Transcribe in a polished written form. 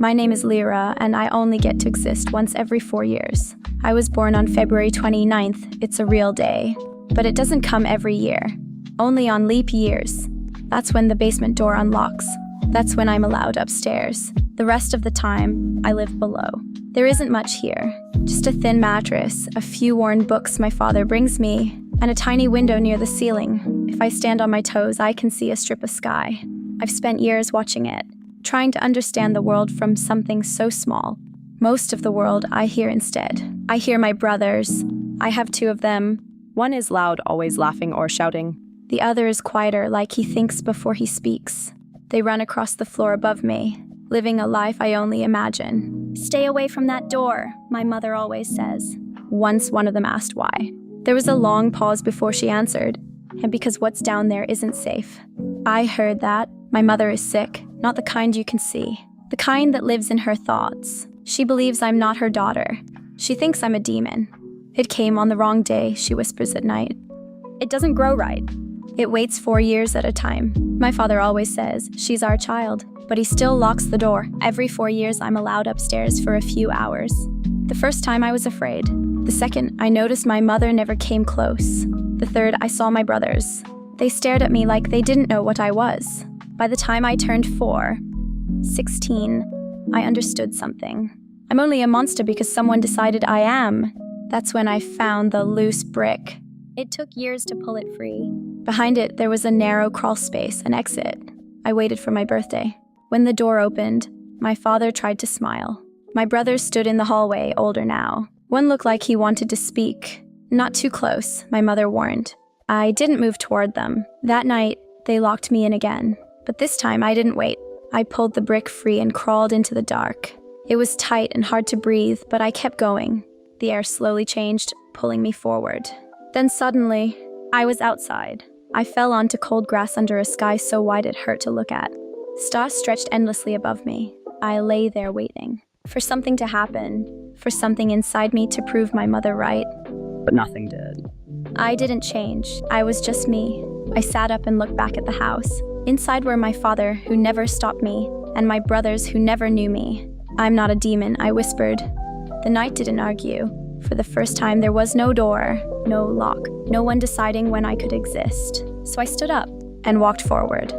My name is Lyra, and I only get to exist once every 4 years. I was born on February 29th. It's a real day. But it doesn't come every year. Only on leap years. That's when the basement door unlocks. That's when I'm allowed upstairs. The rest of the time, I live below. There isn't much here. Just a thin mattress, a few worn books my father brings me, and a tiny window near the ceiling. If I stand on my toes, I can see a strip of sky. I've spent years watching it, trying to understand the world from something so small. Most of the world I hear instead. I hear my brothers. I have 2 of them. One is loud, always laughing or shouting. The other is quieter, like he thinks before he speaks. They run across the floor above me, living a life I only imagine. "Stay away from that door," my mother always says. Once one of them asked why. There was a long pause before she answered, and because what's down there isn't safe. I heard that. My mother is sick, not the kind you can see. The kind that lives in her thoughts. She believes I'm not her daughter. She thinks I'm a demon. "It came on the wrong day," she whispers at night. "It doesn't grow right. It waits 4 years at a time." My father always says, "She's our child," but he still locks the door. Every 4 years, I'm allowed upstairs for a few hours. The first time I was afraid. The second, I noticed my mother never came close. The third, I saw my brothers. They stared at me like they didn't know what I was. By the time I turned 16, I understood something. I'm only a monster because someone decided I am. That's when I found the loose brick. It took years to pull it free. Behind it, there was a narrow crawl space, an exit. I waited for my birthday. When the door opened, my father tried to smile. My brothers stood in the hallway, older now. One looked like he wanted to speak. "Not too close," my mother warned. I didn't move toward them. That night, they locked me in again. But this time, I didn't wait. I pulled the brick free and crawled into the dark. It was tight and hard to breathe, but I kept going. The air slowly changed, pulling me forward. Then suddenly, I was outside. I fell onto cold grass under a sky so wide it hurt to look at. Stars stretched endlessly above me. I lay there waiting. For something to happen. For something inside me to prove my mother right. But nothing did. I didn't change. I was just me. I sat up and looked back at the house. Inside were my father, who never stopped me, and my brothers who never knew me. "I'm not a demon," I whispered. The night didn't argue. For the first time, there was no door, no lock, no one deciding when I could exist. So I stood up and walked forward.